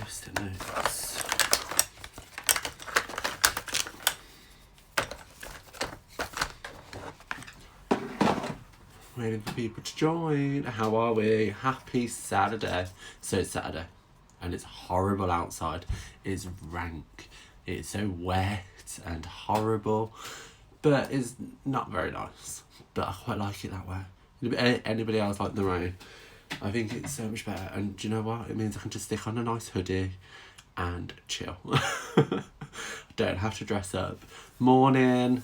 post-it notes. Waiting for people to join. How are we? Happy Saturday. So it's Saturday and it's horrible outside. It's rank. It's so wet and horrible, but it's not very nice. But I quite like it that way. Anybody else like the rain? I think it's so much better. And do you know what? It means I can just stick on a nice hoodie and chill. I don't have to dress up. Morning.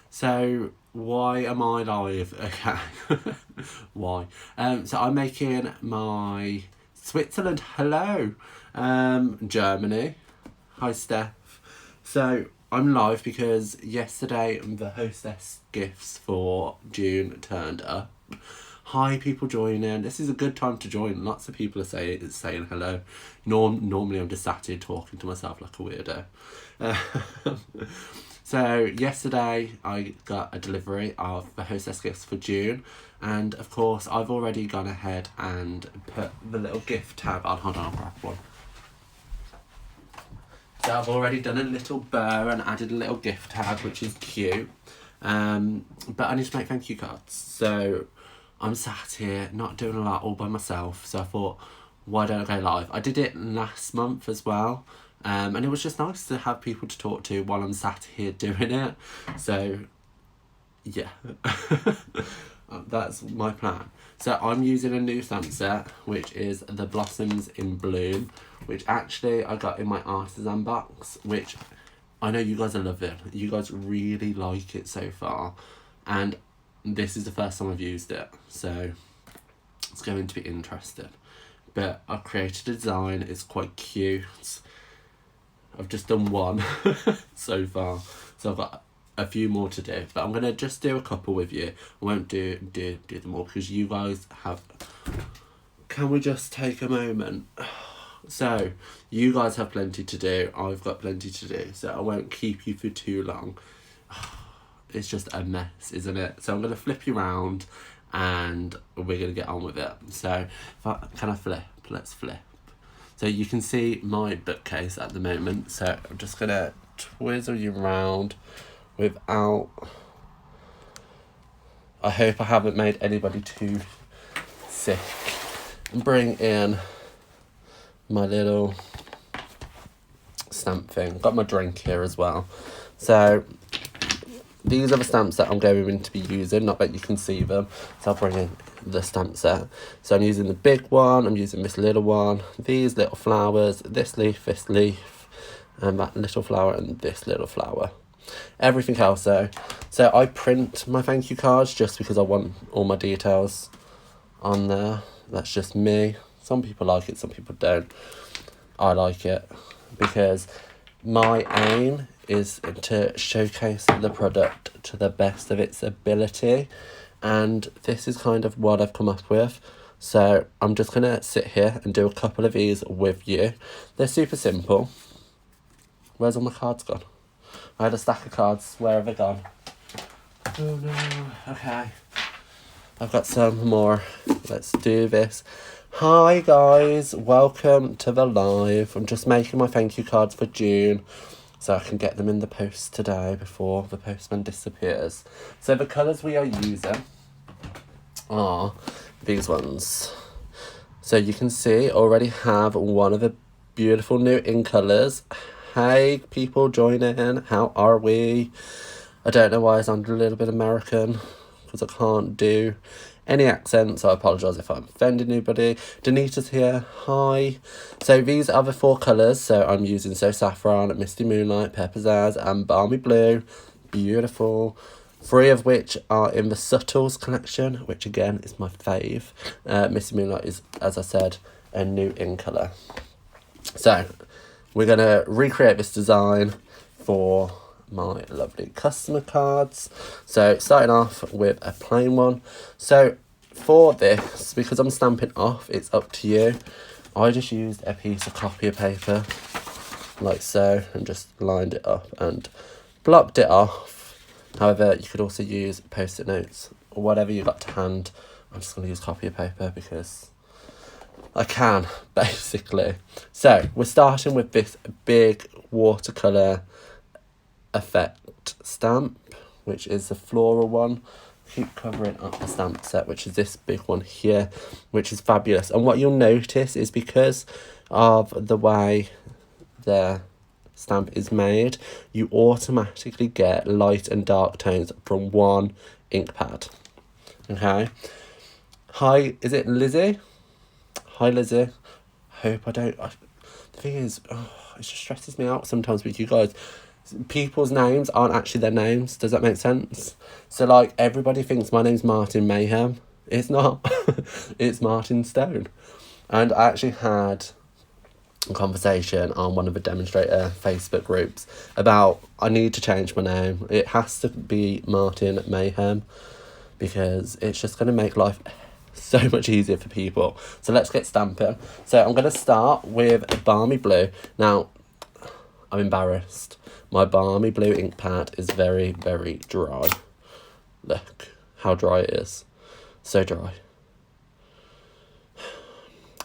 So why am I live? Okay. Why? So I'm making my Switzerland hello. Germany. Hi Steph. So I'm live because yesterday the hostess gifts for June turned up. Hi people joining. This is a good time to join. Lots of people are saying hello. Normally I'm just sat here talking to myself like a weirdo. So yesterday I got a delivery of the hostess gifts for June, and of course I've already gone ahead and put the little gift tag on. Hold on, I'll grab one. So I've already done a little bow and added a little gift tag, which is cute. But I need to make thank you cards. So I'm sat here not doing a lot all by myself. So I thought, why don't I go live? I did it last month as well. And it was just nice to have people to talk to while I'm sat here doing it. So yeah, that's my plan. So I'm using a new stamp set, which is the Blossoms in Bloom, which actually I got in my artisan box, which I know you guys are loving. You guys really like it so far. And this is the first time I've used it. So it's going to be interesting. But I've created a design. It's quite cute. I've just done one so far. So I've got a few more to do. But I'm going to just do a couple with you. I won't do them all because you guys have... Can we just take a moment? So, you guys have plenty to do. I've got plenty to do. So I won't keep you for too long. It's just a mess, isn't it? So I'm going to flip you around and we're going to get on with it. So, can I flip? Let's flip. So you can see my bookcase at the moment. So I'm just going to twizzle you around without... I hope I haven't made anybody too sick. And bring in my little stamp thing. Got my drink here as well. So these are the stamps that I'm going to be using. Not that you can see them. So I'll bring in the stamp set. So I'm using the big one, I'm using this little one, these little flowers, this leaf, and that little flower, and this little flower. Everything else though. So I print my thank you cards just because I want all my details on there. That's just me. Some people like it, some people don't. I like it because my aim is to showcase the product to the best of its ability. And this is kind of what I've come up with. So I'm just going to sit here and do a couple of these with you. They're super simple. Where's all my cards gone? I had a stack of cards. Where have they gone? Oh no. Okay. I've got some more. Let's do this. Hi guys. Welcome to the live. I'm just making my thank you cards for June, so I can get them in the post today before the postman disappears. So the colours we are using are these ones. So you can see, already have one of the beautiful new in colours. Hey people joining in, how are we? I don't know why I sound a little bit American, because I can't do any accent, so I apologise if I'm offending anybody. Danita's here, hi. So these are the 4 colours, so I'm using So Saffron, Misty Moonlight, Pepperzazz and Balmy Blue. Beautiful. 3 of which are in the Subtles collection, which again is my fave. Misty Moonlight is, as I said, a new in colour. So we're going to recreate this design for my lovely customer cards. So starting off with a plain one. So for this, because I'm stamping off, it's up to you. I just used a piece of copy paper like so and just lined it up and blocked it off. However, you could also use post-it notes or whatever you got to hand. I'm just going to use copy paper because I can, basically. So, we're starting with this big watercolour effect stamp, which is the floral one. Keep covering up the stamp set, which is this big one here, which is fabulous. And what you'll notice is because of the way the stamp is made, you automatically get light and dark tones from one ink pad. Okay. Hi, is it Lizzie? Hi, Lizzie. Hope I don't... the thing is, it just stresses me out sometimes with you guys. People's names aren't actually their names. Does that make sense? So, like, everybody thinks my name's Martin Mayhem. It's not. It's Martin Stone. And I actually had a conversation on one of the demonstrator Facebook groups about I need to change my name. It has to be Martin Mayhem because it's just going to make life so much easier for people. So let's get stamping. So I'm going to start with a Balmy Blue. Now, I'm embarrassed. My Balmy Blue ink pad is very, very dry. Look how dry it is. So dry.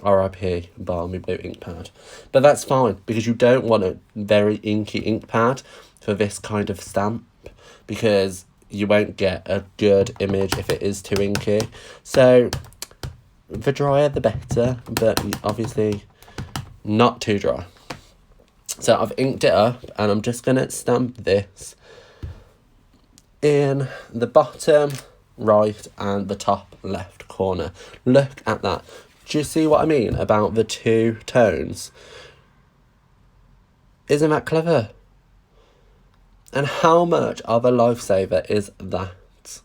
R.I.P. Balmy Blue ink pad. But that's fine, because you don't want a very inky ink pad for this kind of stamp, because you won't get a good image if it is too inky. So, the drier the better, but obviously not too dry. So I've inked it up, and I'm just going to stamp this in the bottom right and the top left corner. Look at that. Do you see what I mean about the two tones? Isn't that clever? And how much of a lifesaver is that?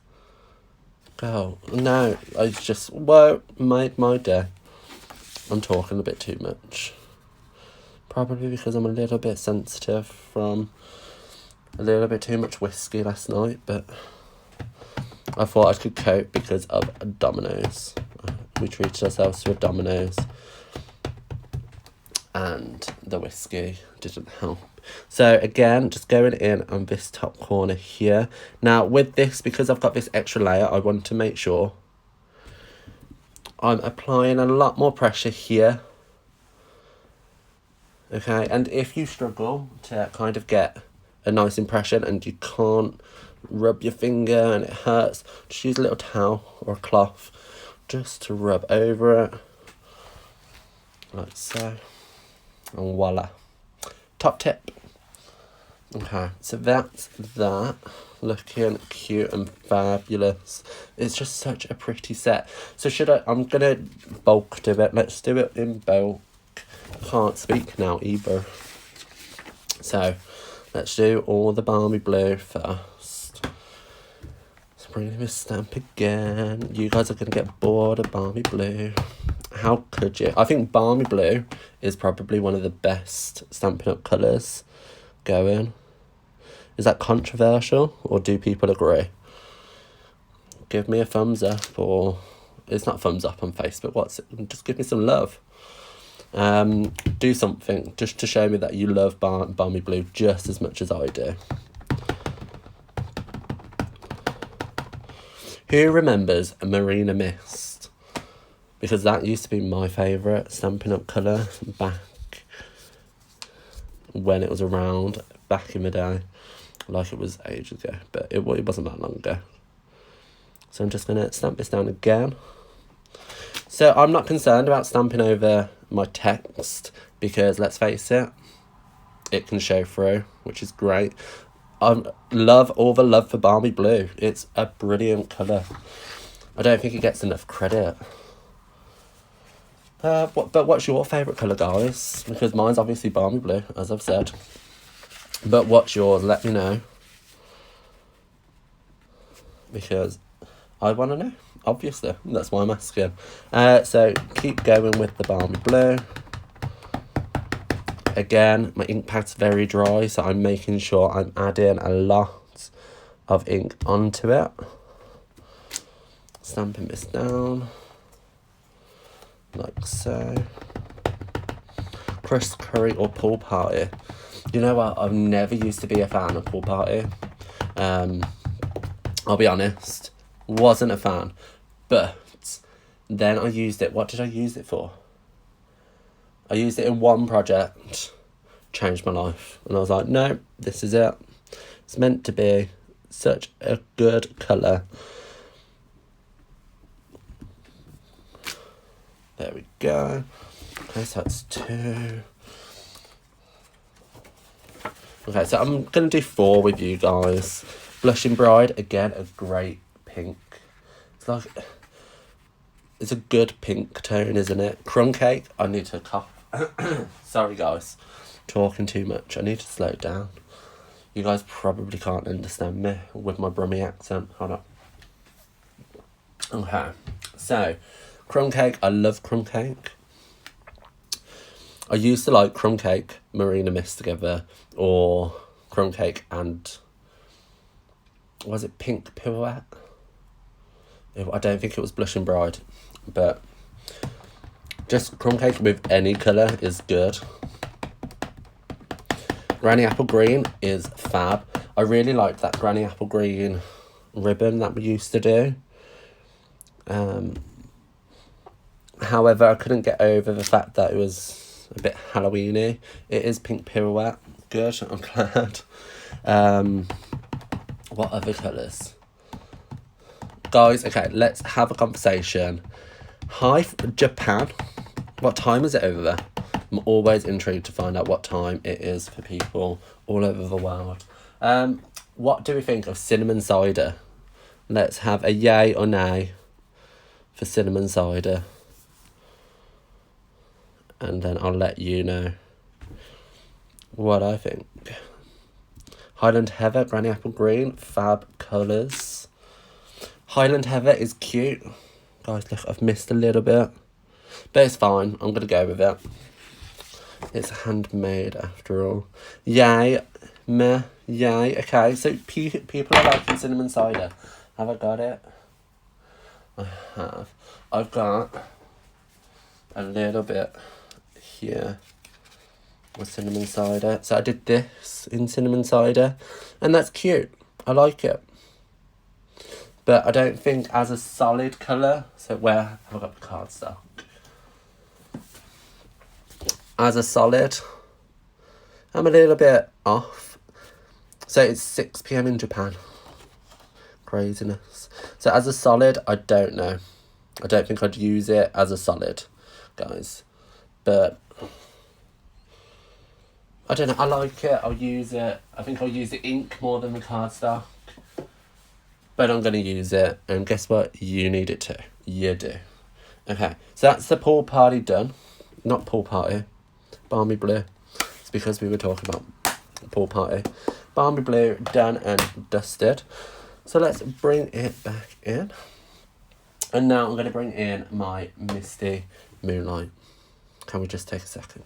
Oh, no, I just made my day. I'm talking a bit too much. Probably because I'm a little bit sensitive from a little bit too much whiskey last night, but I thought I could cope because of Domino's. We treated ourselves to a Domino's, and the whiskey didn't help. So again, just going in on this top corner here. Now with this, because I've got this extra layer, I want to make sure I'm applying a lot more pressure here. Okay, and if you struggle to kind of get a nice impression and you can't rub your finger and it hurts, just use a little towel or a cloth just to rub over it, like so, and voila. Top tip. Okay, so that's that, looking cute and fabulous. It's just such a pretty set. So I'm gonna bulk do it. Let's do it in bulk. Can't speak now either. So let's do all the Balmy Blue first. Bring this stamp again. You guys are going to get bored of Balmy Blue. How could you? I think Balmy Blue is probably one of the best Stampin' Up colours going. Is that controversial, or do people agree? Give me a thumbs up, or it's not thumbs up on Facebook. What's it? Just give me some love. Do something just to show me that you love Balmy Blue just as much as I do. Who remembers a Marina Mist? Because that used to be my favourite Stampin' Up colour back when it was around, back in the day. Like it was ages ago, but it wasn't that long ago. So I'm just going to stamp this down again. So I'm not concerned about stamping over my text because, let's face it, it can show through, which is great. I love all the love for Balmy Blue. It's a brilliant colour. I don't think it gets enough credit. But what's your favourite colour, guys? Because mine's obviously Balmy Blue, as I've said. But what's yours? Let me know. Because I want to know. Obviously, that's why I'm asking. So keep going with the Balmy Blue. Again, my ink pad's very dry, so I'm making sure I'm adding a lot of ink onto it. Stamping this down, like so. Chris Curry or Pool Party. You know what? I've never used to be a fan of Pool Party. I'll be honest, wasn't a fan. But then I used it. What did I use it for? I used it in one project, changed my life. And I was like, no, this is it. It's meant to be such a good colour. There we go. Okay, so that's 2. Okay, so I'm going to do 4 with you guys. Blushing Bride, again, a great pink. It's a good pink tone, isn't it? Crumb Cake, I need to cough. Sorry, guys. Talking too much. I need to slow it down. You guys probably can't understand me with my Brummy accent. Hold on. Okay, so Crumb Cake, I love Crumb Cake. I used to like Crumb Cake, Marina Mist together, or Crumb Cake and, was it Pink Pirouette? I don't think it was Blushing Bride, but just Crumb Cake with any colour is good. Granny Apple Green is fab. I really liked that Granny Apple Green ribbon that we used to do. However, I couldn't get over the fact that it was a bit Halloween-y. It is Pink Pirouette. Good, I'm glad. What other colours? Guys, okay, let's have a conversation. Hi, Japan. What time is it over there? I'm always intrigued to find out what time it is for people all over the world. What do we think of cinnamon cider? Let's have a yay or nay for cinnamon cider. And then I'll let you know what I think. Highland Heather, Granny Apple Green, fab colours. Highland Heather is cute. Guys, look, I've missed a little bit. But it's fine. I'm going to go with it. It's handmade after all. Yay. Meh. Yay. Okay, so people are liking cinnamon cider. Have I got it? I have. I've got a little bit here with cinnamon cider. So I did this in cinnamon cider. And that's cute. I like it. But I don't think as a solid colour. So where have I got the cardstock? As a solid, I'm a little bit off. So it's 6 p.m. in Japan. Craziness. So as a solid, I don't know. I don't think I'd use it as a solid, guys. But I don't know. I like it. I'll use it. I think I'll use the ink more than the cardstock. But I'm going to use it. And guess what? You need it too. You do. Okay. So that's the pool party done. Not pool party. Balmy Blue. It's because we were talking about pool party. Balmy Blue done and dusted. So let's bring it back in. And now I'm going to bring in my Misty Moonlight. Can we just take a second?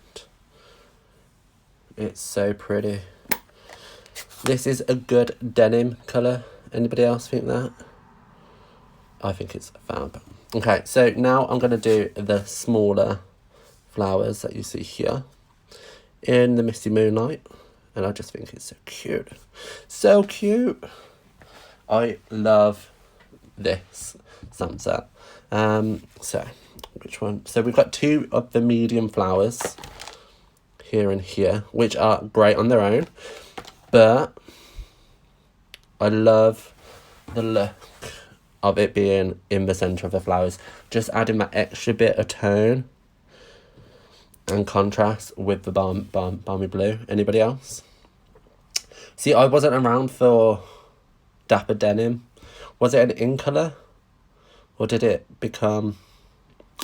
It's so pretty. This is a good denim colour. Anybody else think that? I think it's fab. Okay, so now I'm going to do the smaller flowers that you see here in the Misty Moonlight. And I just think it's so cute. So cute. I love this sunset. So, which one? So we've got 2 of the medium flowers here and here, which are great on their own. But I love the look of it being in the centre of the flowers. Just adding that extra bit of tone and contrast with the balmy blue. Anybody else? See, I wasn't around for Dapper Denim. Was it an in colour? Or did it become...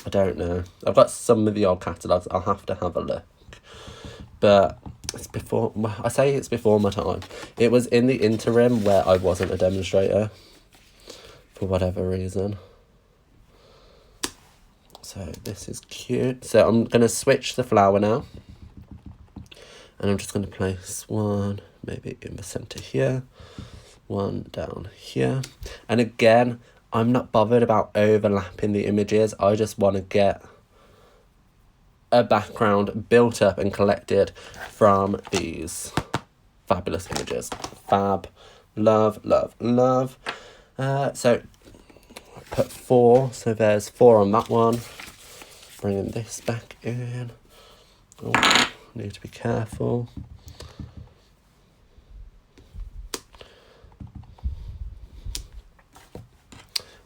I don't know. I've got some of the old catalogues. I'll have to have a look. But it's before... I say it's before my time. It was in the interim where I wasn't a demonstrator. For whatever reason. So this is cute. So I'm going to switch the flower now. And I'm just going to place one maybe in the centre here. One down here. And again, I'm not bothered about overlapping the images. I just want to get a background built up and collected from these fabulous images. Fab. Love, love, love. So put 4. So there's 4 on that one. Bringing this back in. Oh, need to be careful.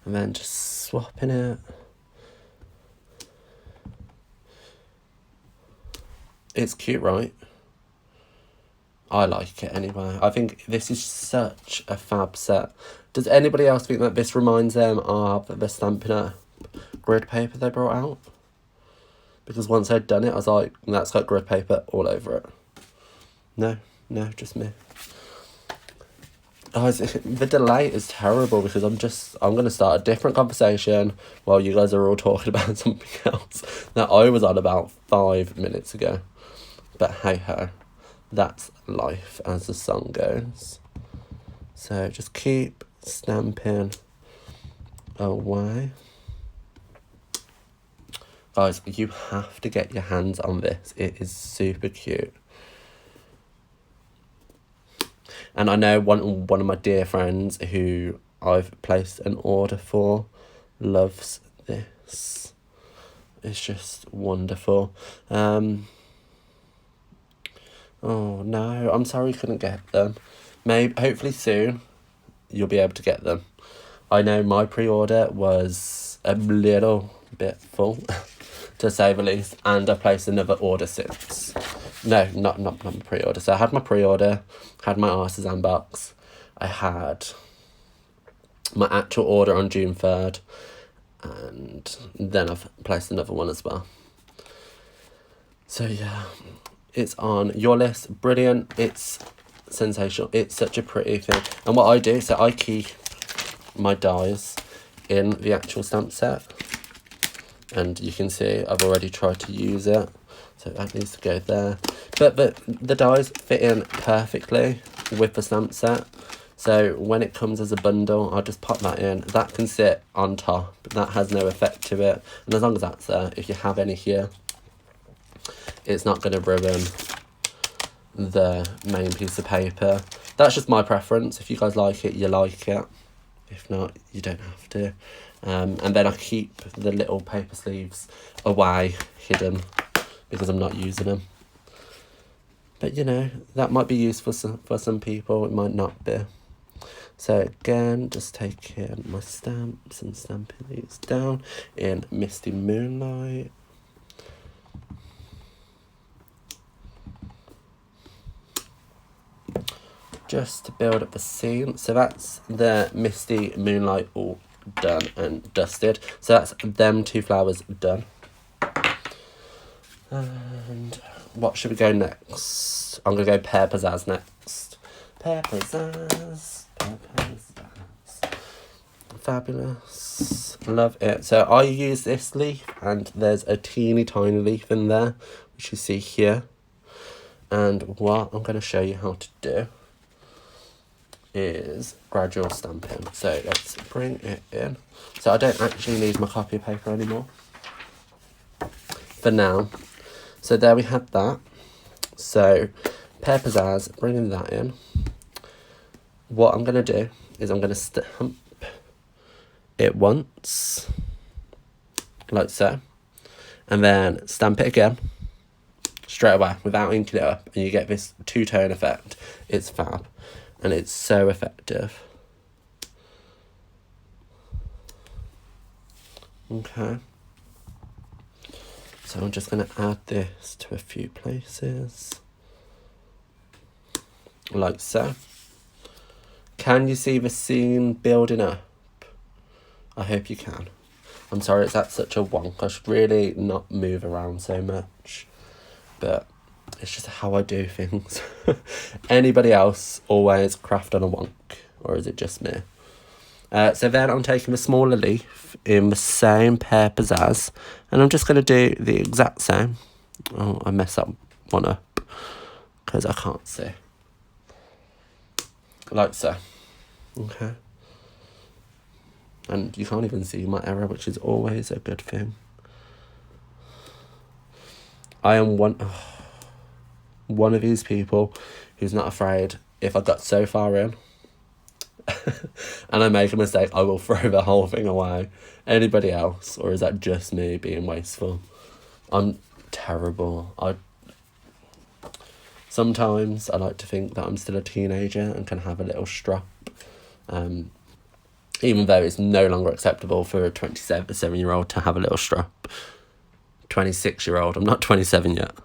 And then just swapping it. It's cute, right? I like it anyway. I think this is such a fab set. Does anybody else think that this reminds them of the Stampin' Up grid paper they brought out? Because once I'd done it, I was like, that's got grid paper all over it. No, just me. Guys, the delay is terrible because I'm going to start a different conversation while you guys are all talking about something else that I was on about 5 minutes ago. But hey ho, that's life, as the song goes. So just keep stamping away. Guys, you have to get your hands on this. It is super cute. And I know one of my dear friends who I've placed an order for loves this. It's just wonderful. Oh no, I'm sorry you couldn't get them. Hopefully soon you'll be able to get them. I know my pre-order was a little bit full, to say the least, and I placed another order since. No, not my pre-order. So I had my pre-order, had my artisan box, I had my actual order on June 3rd, and then I've placed another one as well. So yeah, it's on your list. Brilliant. It's sensational. It's such a pretty thing. And what I do, so I keep my dies in the actual stamp set. And you can see I've already tried to use it. So that needs to go there. But the dies fit in perfectly with the stamp set. So when it comes as a bundle, I'll just pop that in. That can sit on top. That has no effect to it. And as long as that's there, if you have any here, it's not going to ruin the main piece of paper. That's just my preference. If you guys like it, you like it. If not, you don't have to. And then I keep the little paper sleeves away, hidden, because I'm not using them. But you know, that might be useful for some people, it might not be. So again, just taking my stamps and stamping these down in Misty Moonlight. Just to build up the scene. So that's the Misty Moonlight all done and dusted. So that's them two flowers done. And what should we go next? I'm going to go Pear Pizzazz next. Pear Pizzazz. Pear Pizzazz. Fabulous. Love it. So I use this leaf and there's a teeny tiny leaf in there, which you see here. And what I'm going to show you how to do is gradual stamping. So let's bring it in. So I don't actually need my copy paper anymore for now. So there we had that. So Pear Pizzazz, bringing that in. What I'm going to do is I'm going to stamp it once, like so, and then stamp it again straight away without inking it up, and you get this two-tone effect. It's fab. And it's so effective. Okay. So I'm just going to add this to a few places. Like so. Can you see the scene building up? I hope you can. I'm sorry it's at such a wonk. I should really not move around so much. But it's just how I do things. Anybody else always craft on a wonk? Or is it just me? So then I'm taking a smaller leaf in the same Pear Pizzazz. And I'm just going to do the exact same. Oh, I messed that one up. Because I can't see. Like so. Okay. And you can't even see my error, which is always a good thing. I am one of these people who's not afraid if I got so far in and I make a mistake, I will throw the whole thing away. Anybody else, or is that just me being wasteful? I'm terrible. Sometimes I like to think that I'm still a teenager and can have a little strop, even though it's no longer acceptable for a 27-year-old to have a little strop. 26-year-old, I'm not 27 yet.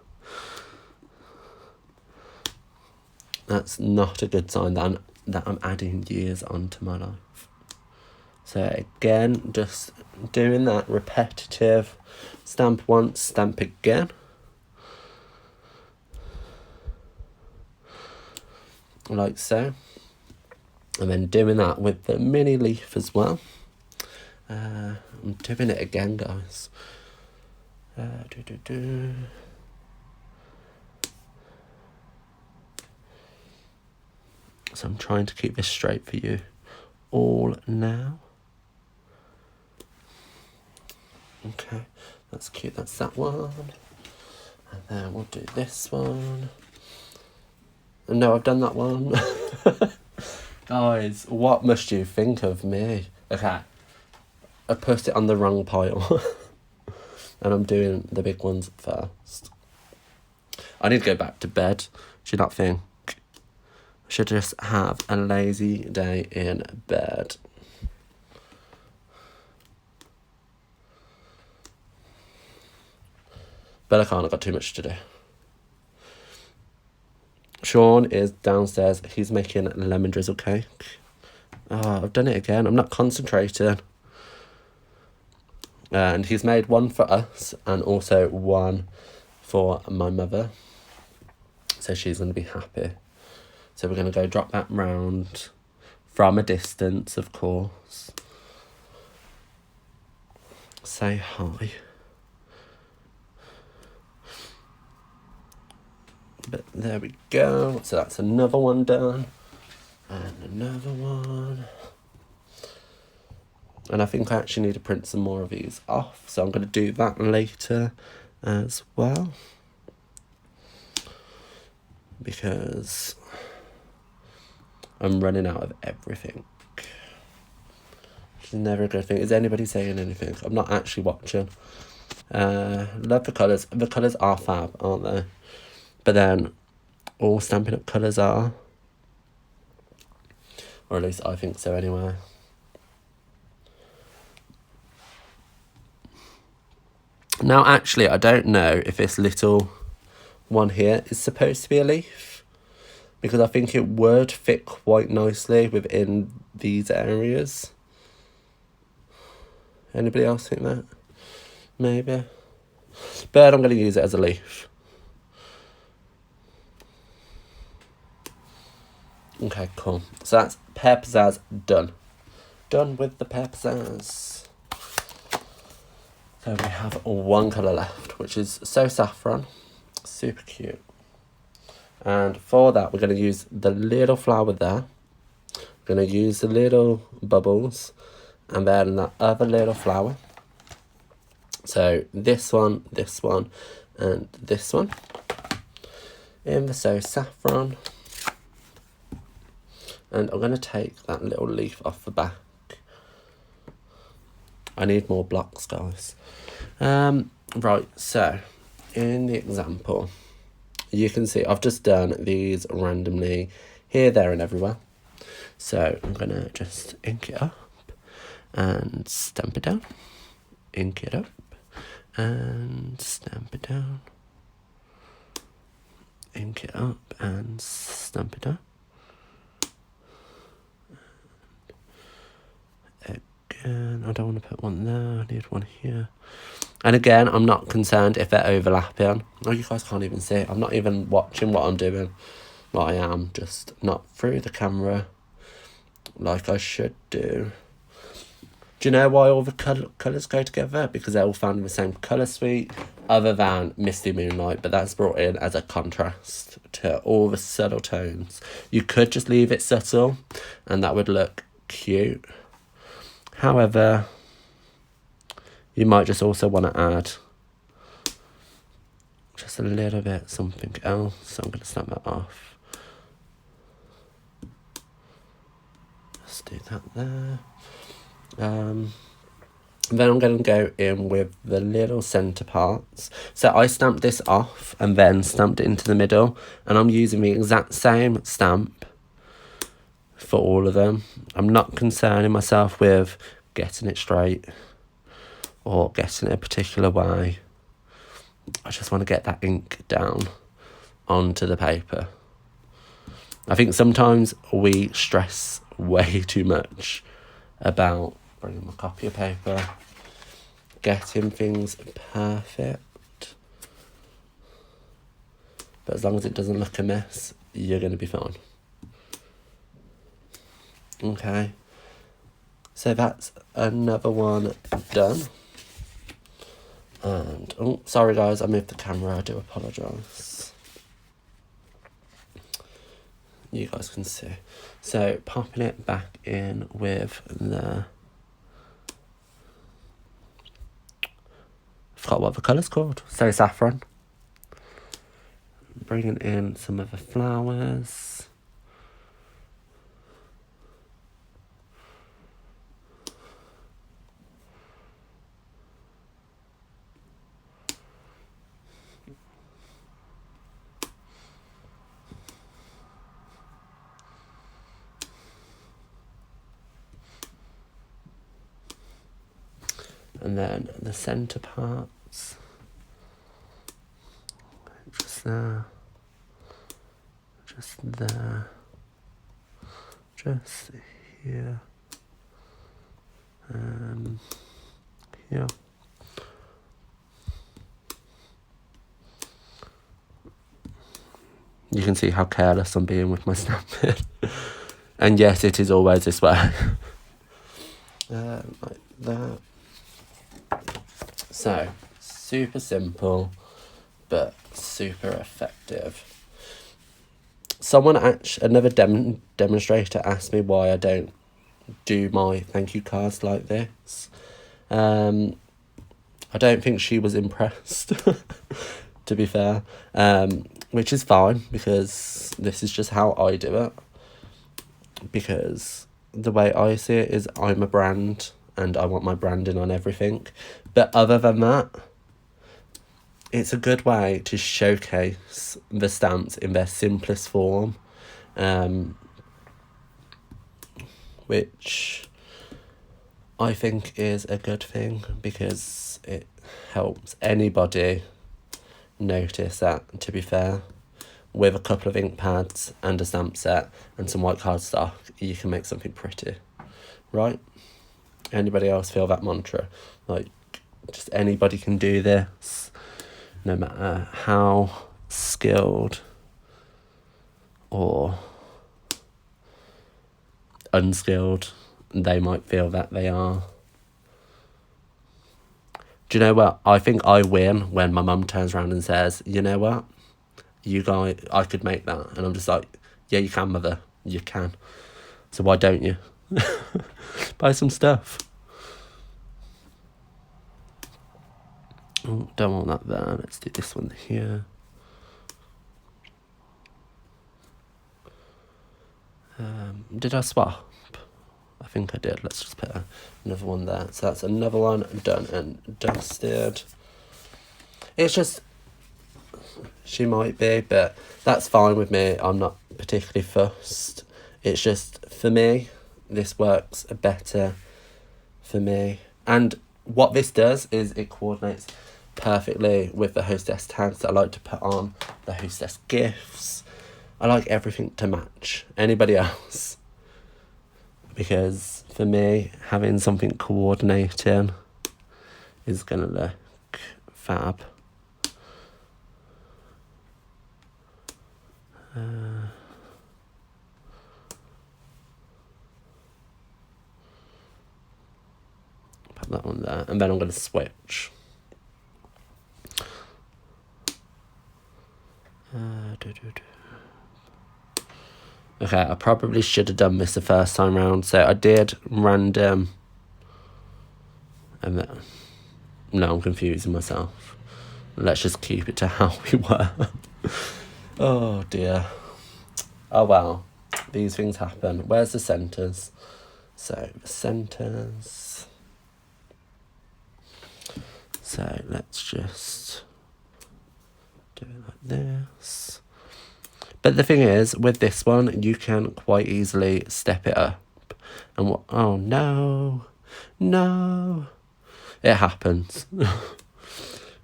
That's not a good sign that I'm adding years onto my life. So again, just doing that repetitive stamp once, stamp again. Like so. And then doing that with the mini leaf as well. I'm doing it again, guys. So I'm trying to keep this straight for you all now. Okay, that's cute, that's that one. And then we'll do this one. No, I've done that one. Guys, what must you think of me? Okay, I put it on the wrong pile. And I'm doing the big ones first. I need to go back to bed. Do you not think? I should just have a lazy day in bed. But I can't, I've got too much to do. Sean is downstairs. He's making lemon drizzle cake. Oh, I've done it again. I'm not concentrating. And he's made one for us and also one for my mother. So she's going to be happy. So we're going to go drop that round from a distance, of course. Say hi. But there we go. So that's another one done. And another one. And I think I actually need to print some more of these off. So I'm going to do that later as well. Because I'm running out of everything. Which is never a good thing. Is anybody saying anything? I'm not actually watching. Love the colours. The colours are fab, aren't they? But then all Stampin' Up colours are. Or at least I think so anyway. Now, actually, I don't know if this little one here is supposed to be a leaf, because I think it would fit quite nicely within these areas. Anybody else think that? Maybe. But I'm going to use it as a leaf. Okay, cool. So that's Pear Pizzazz done. Done with the Pear Pizzazz. So we have one colour left, which is So Saffron. Super cute. And for that, we're going to use the little flower there. We're going to use the little bubbles. And then that other little flower. So this one, and this one. In the So Saffron. And I'm going to take that little leaf off the back. I need more blocks, guys. Right, so in the example, you can see I've just done these randomly here, there, and everywhere. So I'm going to just ink it up and stamp it down. Ink it up and stamp it down. Ink it up and stamp it down. Again, I don't want to put one there, I need one here. And again, I'm not concerned if they're overlapping. Oh, you guys can't even see it. I'm not even watching what I'm doing. Well, I am, just not through the camera like I should do. Do you know why all the colours go together? Because they're all found in the same colour suite, other than Misty Moonlight, but that's brought in as a contrast to all the subtle tones. You could just leave it subtle, and that would look cute. However, you might just also want to add just a little bit something else. So I'm going to snap that off. Let's do that there. Then I'm going to go in with the little centre parts. So I stamped this off and then stamped it into the middle. And I'm using the exact same stamp for all of them. I'm not concerning myself with getting it straight or getting it a particular way. I just want to get that ink down onto the paper. I think sometimes we stress way too much about bringing my copy of paper, getting things perfect. But as long as it doesn't look a mess, you're going to be fine. Okay. So that's another one done. And, oh, sorry guys, I moved the camera, I do apologise. You guys can see. So, popping it back in with the... I forgot what the colour's called. So, saffron. Bringing in some of the flowers. And then the centre parts. Just there. Just there. Just here. Here. You can see how careless I'm being with my stamping. And yes, it is always this way. Like that. So, super simple, but super effective. Another demonstrator asked me why I don't do my thank you cards like this. I don't think she was impressed, to be fair, which is fine, because this is just how I do it. Because the way I see it is I'm a brand and I want my branding on everything. But other than that, it's a good way to showcase the stamps in their simplest form, which I think is a good thing, because it helps anybody notice that, to be fair. With a couple of ink pads and a stamp set and some white cardstock, you can make something pretty, right? Anybody else feel that mantra? Like, just anybody can do this, no matter how skilled or unskilled they might feel that they are. Do you know what? I think I win when my mum turns around and says, you know what? You guys, I could make that. And I'm just like, yeah, you can, mother. You can. So why don't you? Buy some stuff. Oh, don't want that there. Let's do this one here. Did I swap? I think I did. Let's just put another one there. So that's another one done and dusted. It's just... She might be, but that's fine with me. I'm not particularly fussed. It's just, for me, this works better for me. And what this does is it coordinates perfectly with the hostess tags that I like to put on, the hostess gifts. I like everything to match anybody else. Because for me, having something coordinating is going to look fab. Put that one there, and then I'm going to switch. Okay, I probably should have done this the first time round, so I did random, and then, no, I'm confusing myself. Let's just keep it to how we were. Oh dear. Oh well, these things happen. Where's the centres? So, the centres. So let's just do it like this. But the thing is, with this one, you can quite easily step it up. And what? Oh no, no, it happens.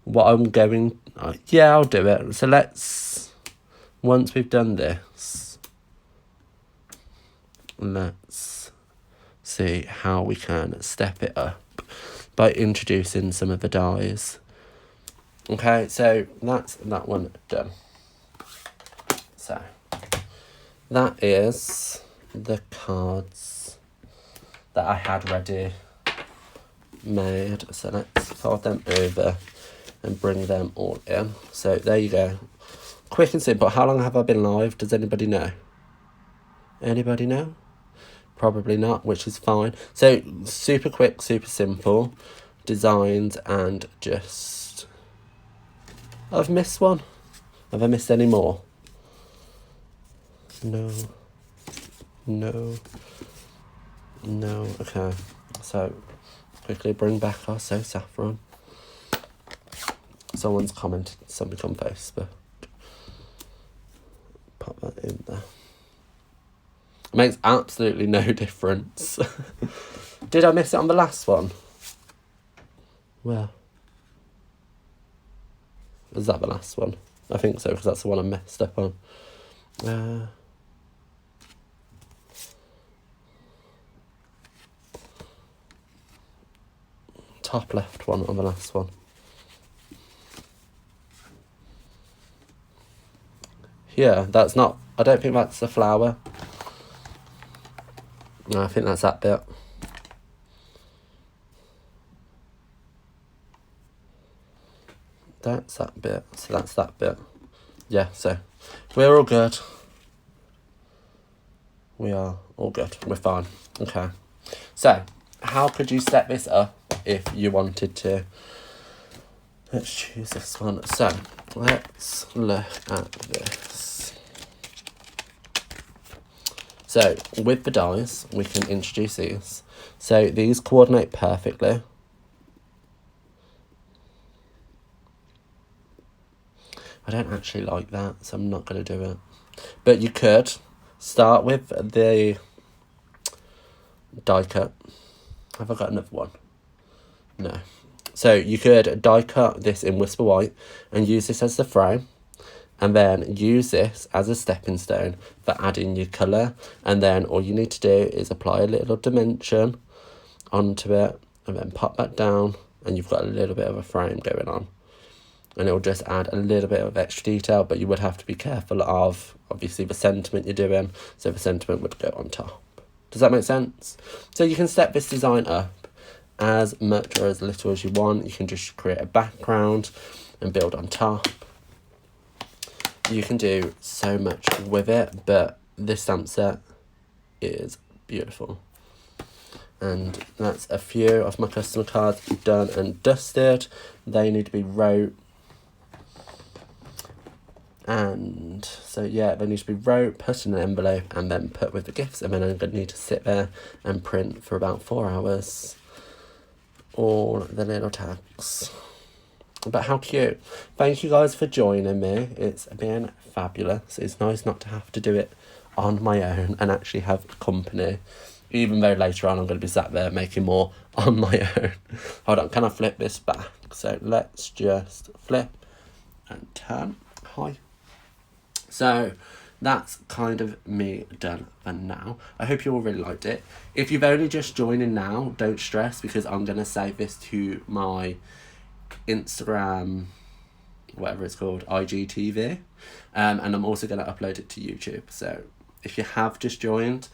What I'm going, yeah, I'll do it. So once we've done this, let's see how we can step it up by introducing some of the dies. Okay, so that's that one done. So that is the cards that I had ready made. So let's fold them over and bring them all in. So there you go. Quick and simple. How long have I been live? Does anybody know? Anybody know? Probably not, which is fine. So super quick, super simple designs, and just... I've missed one. Have I missed any more? No. No. No. Okay. So quickly bring back our So Saffron. Someone's commented something on Facebook. Pop that in there. It makes absolutely no difference. Did I miss it on the last one? Where? Was that the last one? I think so, because that's the one I messed up on. Top left one on the last one. Yeah, that's not... I don't think that's the flower. No, I think that's that bit. That's that bit. So that's that bit. Yeah, so we're all good. We are all good. We're fine. Okay. So, how could you set this up if you wanted to? Let's choose this one. So, let's look at this. So, with the dies, we can introduce these. So, these coordinate perfectly. I don't actually like that, so I'm not going to do it. But you could start with the die cut. Have I got another one? No. So you could die cut this in Whisper White and use this as the frame, and then use this as a stepping stone for adding your colour. And then all you need to do is apply a little dimension onto it and then pop that down, and you've got a little bit of a frame going on. And it'll just add a little bit of extra detail, but you would have to be careful of, obviously, the sentiment you're doing. So the sentiment would go on top. Does that make sense? So you can step this design up as much or as little as you want. You can just create a background and build on top. You can do so much with it, but this stamp set is beautiful. And that's a few of my customer cards done and dusted. They need to be wrote. And so yeah, they need to be wrote, put in an envelope, and then put with the gifts. And then I'm going to need to sit there and print for about 4 hours all the little tags. But how cute. Thank you guys for joining me. It's been fabulous. It's nice not to have to do it on my own and actually have company. Even though later on I'm going to be sat there making more on my own. Hold on, can I flip this back? So let's just flip and turn. Hi. So that's kind of me done for now. I hope you all really liked it. If you've only just joined in now, don't stress, because I'm going to save this to my Instagram, whatever it's called, IGTV. And I'm also going to upload it to YouTube. So if you have just joined,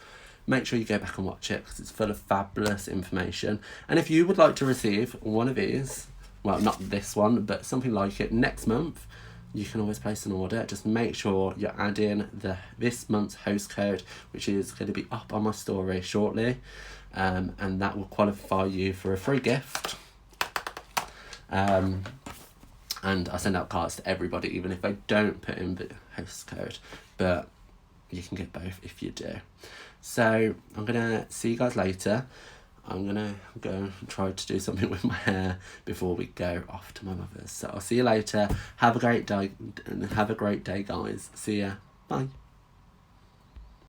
make sure you go back and watch it, because it's full of fabulous information. And if you would like to receive one of these, well, not this one, but something like it next month, you can always place an order. Just make sure you're adding this month's host code, which is going to be up on my story shortly, and that will qualify you for a free gift. And I send out cards to everybody, even if I don't put in the host code, but you can get both if you do. So I'm gonna see you guys later. I'm gonna go and try to do something with my hair before we go off to my mother's. So I'll see you later. Have a great day, guys. See ya. Bye.